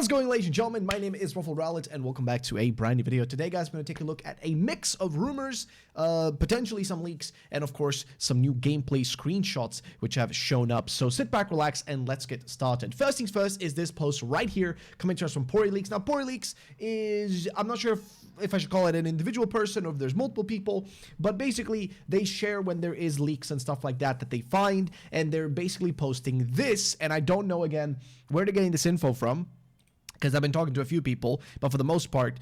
How's it going, ladies and gentlemen? My name is RuffledRowlit, and welcome back to a brand new video. Today, guys, I'm going to take a look at a mix of rumors, potentially some leaks, and of course, some new gameplay screenshots which have shown up. So sit back, relax, and let's get started. First things first is this post right here coming to us from PoriLeaks. Now, PoriLeaks is, I'm not sure if I should call it an individual person or if there's multiple people, but basically they share when there is leaks and stuff like that that they find, and they're basically posting this, and I don't know again where they're getting this info from, because I've been talking to a few people, but for the most part,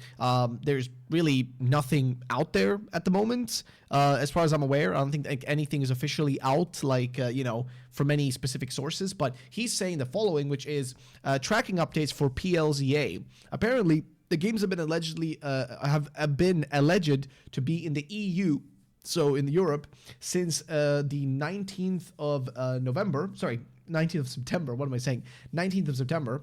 there's really nothing out there at the moment. As far as I'm aware, I don't think anything is officially out, from any specific sources, but he's saying the following, which is tracking updates for PLZA. Apparently, the games have been alleged to be in the EU, so in Europe, since the 19th of November, sorry, 19th of September, what am I saying? 19th of September.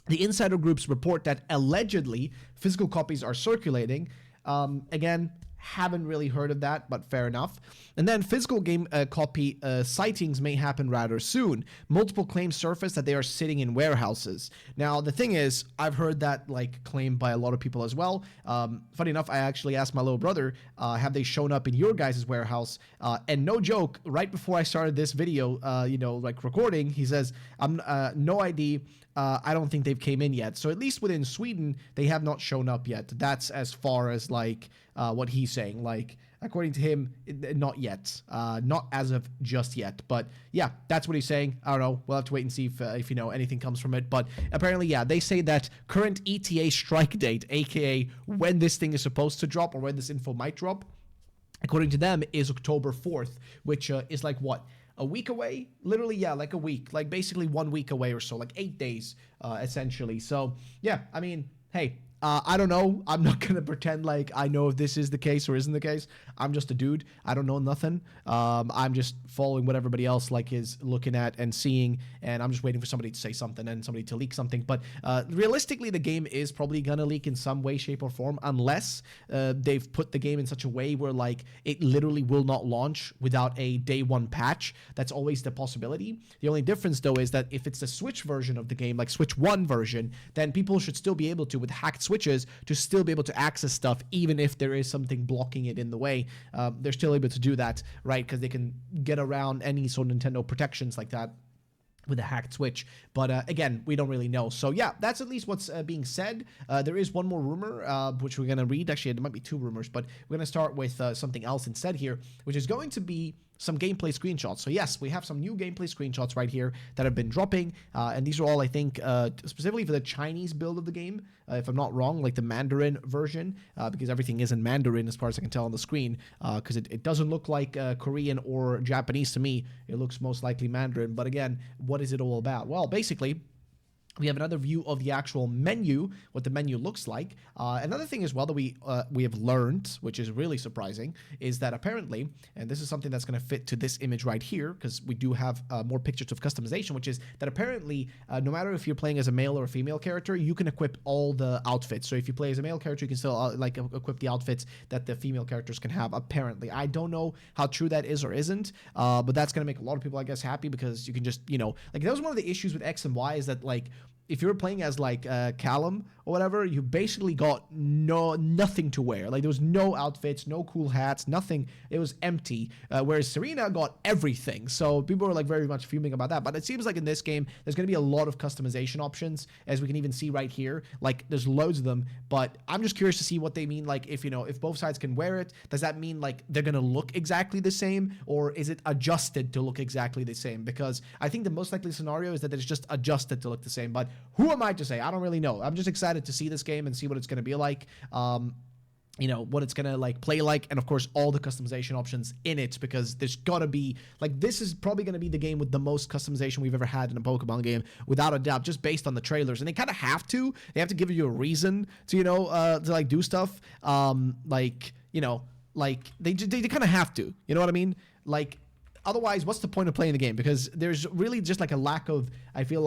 The insider groups report that allegedly physical copies are circulating. Again, haven't really heard of that, but fair enough. And then physical game copy sightings may happen rather soon. Multiple claims surface that they are sitting in warehouses. Now, the thing is, I've heard that claimed by a lot of people as well. Funny enough, I actually asked my little brother, have they shown up in your guys' warehouse? And no joke, right before I started this video, recording, he says, I'm no ID. I don't think they've came in yet. So at least within Sweden, they have not shown up yet. That's as far as what he's saying. According to him, not yet. Not as of just yet. But yeah, that's what he's saying. I don't know. We'll have to wait and see if anything comes from it. But apparently, yeah, they say that current ETA strike date, aka when this thing is supposed to drop or when this info might drop, according to them, is October 4th, which is what? A week away? Literally, yeah, a week. Basically 1 week away or so. 8 days, essentially. So, yeah, I mean, hey, I don't know. I'm not going to pretend I know if this is the case or isn't the case. I'm just a dude. I don't know nothing. I'm just following what everybody else is looking at and seeing, and I'm just waiting for somebody to say something and somebody to leak something. But realistically, the game is probably going to leak in some way, shape, or form, unless they've put the game in such a way where it literally will not launch without a day one patch. That's always the possibility. The only difference, though, is that if it's the Switch version of the game, Switch 1 version, then people should still be able to, with hacked switches, to still be able to access stuff, even if there is something blocking it in the way. They're still able to do that, right? Because they can get around any sort of Nintendo protections like that with a hacked Switch. But again, we don't really know. So yeah, that's at least what's being said. There is one more rumor, which we're going to read. Actually, there might be two rumors, but we're going to start with something else instead here, which is going to be some gameplay screenshots. So yes, we have some new gameplay screenshots right here that have been dropping, and these are all, I think, specifically for the Chinese build of the game, if I'm not wrong, the Mandarin version, because everything is in Mandarin as far as I can tell on the screen, because it doesn't look like Korean or Japanese to me. It looks most likely Mandarin, but again, what is it all about? Well, basically, we have another view of the actual menu, what the menu looks like. Another thing as well that we have learned, which is really surprising, is that apparently, and this is something that's going to fit to this image right here, because we do have more pictures of customization, which is that apparently, no matter if you're playing as a male or a female character, you can equip all the outfits. So if you play as a male character, you can still equip the outfits that the female characters can have, apparently. I don't know how true that is or isn't, but that's going to make a lot of people, I guess, happy, because you can just, that was one of the issues with X and Y, is that, if you were playing as Callum or whatever, you basically got nothing to wear. There was no outfits, no cool hats, nothing. It was empty. Whereas Serena got everything. So people were very much fuming about that. But it seems like in this game, there's going to be a lot of customization options, as we can even see right here. There's loads of them. But I'm just curious to see what they mean. If both sides can wear it, does that mean they're going to look exactly the same, or is it adjusted to look exactly the same? Because I think the most likely scenario is that it's just adjusted to look the same. But who am I to say? I don't really know. I'm just excited to see this game and see what it's going to be like. What it's going to play like, and of course all the customization options in it, because there's got to be this is probably going to be the game with the most customization we've ever had in a Pokemon game, without a doubt, just based on the trailers. And they kind of have to. They have to give you a reason to to do stuff. They kind of have to. You know what I mean? Otherwise, what's the point of playing the game? Because there's really just a lack of, I feel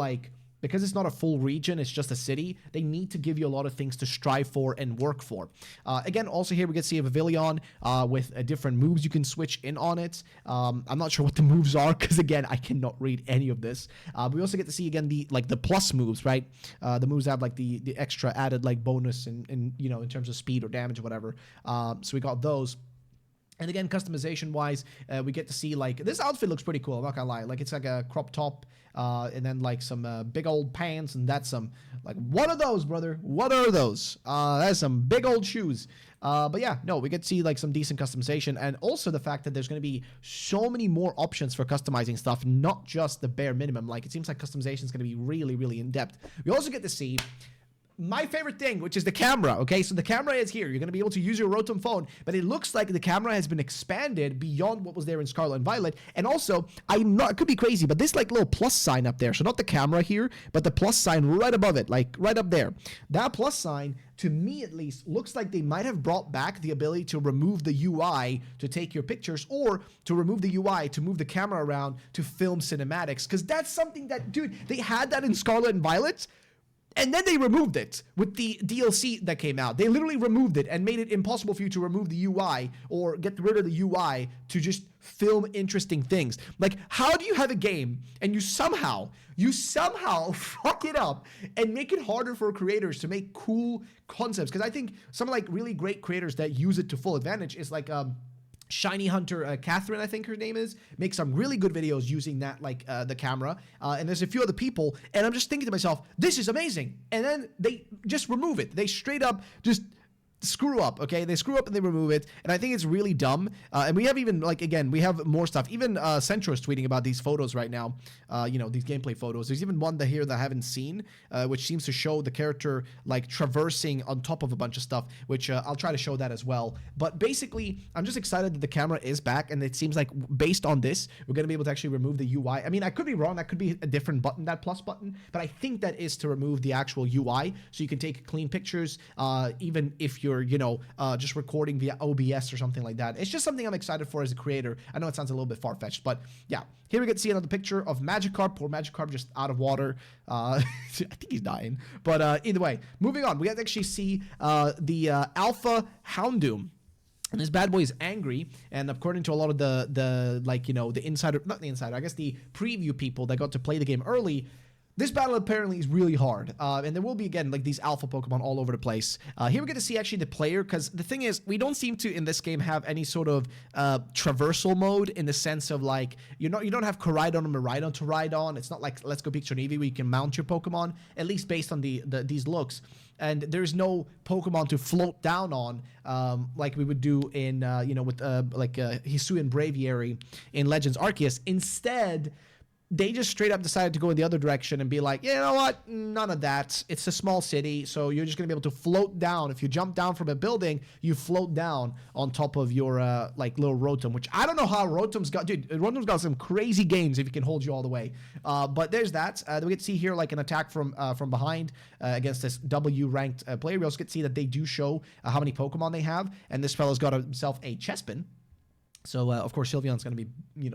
because it's not a full region, it's just a city, they need to give you a lot of things to strive for and work for. Again, also here we get to see a pavilion with different moves you can switch in on it. I'm not sure what the moves are because, again, I cannot read any of this. We also get to see, again, the plus moves, right? The moves have like the extra added like bonus in terms of speed or damage or whatever. So we got those. And again, customization wise, we get to see like this outfit looks pretty cool. I'm not gonna lie. Like it's like a crop top, and then like some big old pants, and that's some like, what are those, brother? What are those? That's some big old shoes. But yeah, no, we get to see like some decent customization, and also the fact that there's going to be so many more options for customizing stuff, not just the bare minimum. Like it seems like customization is going to be really, really in depth. We also get to see my favorite thing, which is the camera. Okay, so the camera is here. You're going to be able to use your Rotom phone, but it looks like the camera has been expanded beyond what was there in Scarlet and Violet. And also, it could be crazy, but this like little plus sign up there, so not the camera here, but the plus sign right above it, like right up there. That plus sign, to me at least, looks like they might have brought back the ability to remove the UI to take your pictures, or to remove the UI to move the camera around to film cinematics, because that's something that, dude, they had that in Scarlet and Violet. And then they removed it with the DLC that came out. They literally removed it and made it impossible for you to remove the UI or get rid of the UI to just film interesting things. Like, how do you have a game and you somehow fuck it up and make it harder for creators to make cool concepts? Because I think some like really great creators that use it to full advantage is like Shiny Hunter Catherine, I think her name is, makes some really good videos using that, like the camera. And there's a few other people, and I'm just thinking to myself, this is amazing. And then they just remove it. They straight up just screw up, okay? They screw up and they remove it, and I think it's really dumb. And we have even, like, again, we have more stuff. Even Centro is tweeting about these photos right now, these gameplay photos. There's even one here that I haven't seen, which seems to show the character, like, traversing on top of a bunch of stuff, which I'll try to show that as well. But basically, I'm just excited that the camera is back, and it seems like, based on this, we're going to be able to actually remove the UI. I mean, I could be wrong. That could be a different button, that plus button, but I think that is to remove the actual UI, so you can take clean pictures, even if you're just recording via OBS or something like that. It's just something I'm excited for as a creator. I know it sounds a little bit far-fetched, but yeah. Here we get to see another picture of Magikarp. Poor Magikarp just out of water. I think he's dying. But either way, moving on. We have to actually see the Alpha Houndoom. And this bad boy is angry, and according to a lot of the insider, not the insider, I guess the preview people that got to play the game early, this battle apparently is really hard, and there will be, again, like these alpha Pokemon all over the place. Here we get to see actually the player, because the thing is, we don't seem to, in this game, have any sort of traversal mode in the sense of, like, you don't have Koraidon or Miraidon to ride on. It's not like Let's Go Pikachu and Eevee where you can mount your Pokemon, at least based on these looks. And there's no Pokemon to float down on, like we would do in, with Hisuian Braviary in Legends Arceus. Instead, they just straight up decided to go in the other direction and be like, you know what? None of that. It's a small city, so you're just going to be able to float down. If you jump down from a building, you float down on top of your, little Rotom, which I don't know how Rotom's got. Dude, Rotom's got some crazy games if he can hold you all the way. But there's that. We get to see here, like, an attack from behind against this W-ranked player. We also get to see that they do show how many Pokemon they have, and this fellow's got himself a Chespin. So, of course, Sylveon's going to be,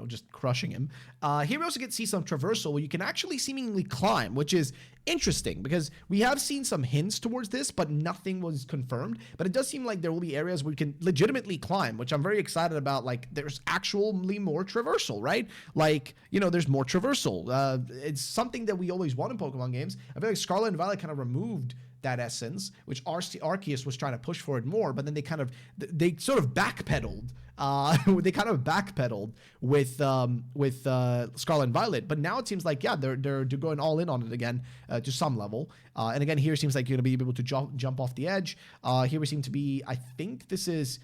just crushing him. Here we also get to see some traversal where you can actually seemingly climb, which is interesting because we have seen some hints towards this, but nothing was confirmed. But it does seem like there will be areas where you can legitimately climb, which I'm very excited about. Like, there's actually more traversal, right? Like, there's more traversal. It's something that we always want in Pokemon games. I feel like Scarlet and Violet kind of removed that essence, which Arceus was trying to push for it more, but then they sort of backpedaled. They kind of backpedaled with Scarlet and Violet, but now it seems like, yeah, they're going all in on it again to some level. And again, here it seems like you're gonna be able to jump off the edge. Here we seem to be, I think this is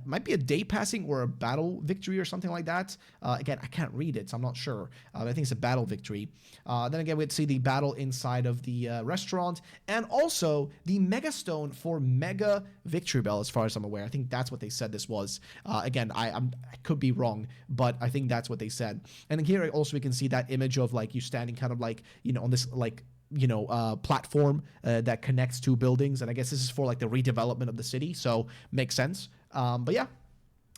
might be a day passing or a battle victory or something like that. Again, I can't read it, so I'm not sure. I think it's a battle victory. Then again, we'd see the battle inside of the restaurant, and also the Mega Stone for Mega Victory Bell, as far as I'm aware. I think that's what they said this was. Again, I could be wrong, but I think that's what they said. And then here also we can see that image of, like, you standing kind of like, on this, like, platform that connects two buildings, and I guess this is for, like, the redevelopment of the city, so makes sense. But yeah,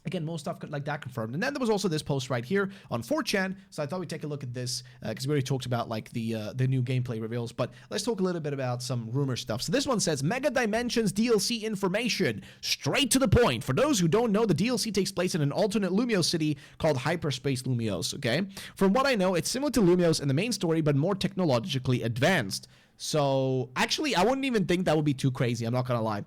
Again, most stuff like that confirmed. And then there was also this post right here on 4chan. So I thought we'd take a look at this because we already talked about like the new gameplay reveals. But let's talk a little bit about some rumor stuff. So this one says Mega Dimensions DLC information. Straight to the point. For those who don't know, the DLC takes place in an alternate Lumios city called Hyperspace Lumios. Okay. From what I know, it's similar to Lumios in the main story, but more technologically advanced. So actually, I wouldn't even think that would be too crazy. I'm not gonna lie.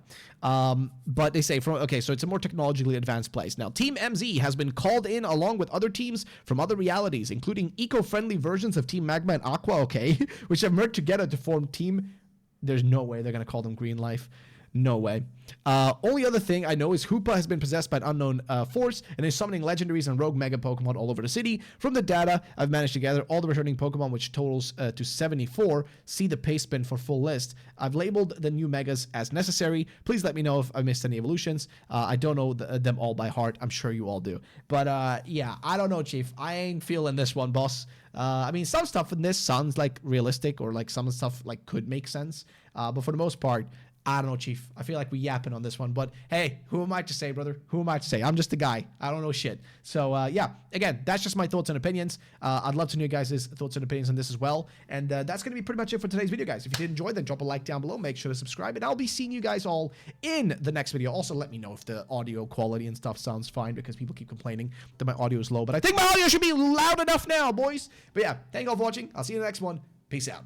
But they say so it's a more technologically advanced place. Now, Team MZ has been called in along with other teams from other realities, including eco-friendly versions of Team Magma and Aqua, okay, which have merged together to form Team. There's no way they're gonna call them Green Life. No way. Only other thing I know is Hoopa has been possessed by an unknown force and is summoning legendaries and rogue mega Pokemon all over the city. From the data, I've managed to gather all the returning Pokemon, which totals to 74. See the paste bin for full list. I've labeled the new megas as necessary. Please let me know if I missed any evolutions. I don't know them all by heart. I'm sure you all do. But yeah, I don't know, Chief. I ain't feeling this one, boss. I mean, some stuff in this sounds like realistic or like some stuff like could make sense. But for the most part, I don't know, Chief. I feel like we yapping on this one, but hey, who am I to say, brother? Who am I to say? I'm just a guy. I don't know shit. So yeah, again, that's just my thoughts and opinions. I'd love to know you guys' thoughts and opinions on this as well. And that's going to be pretty much it for today's video, guys. If you did enjoy, then drop a like down below. Make sure to subscribe, and I'll be seeing you guys all in the next video. Also, let me know if the audio quality and stuff sounds fine, because people keep complaining that my audio is low, but I think my audio should be loud enough now, boys. But yeah, thank you all for watching. I'll see you in the next one. Peace out.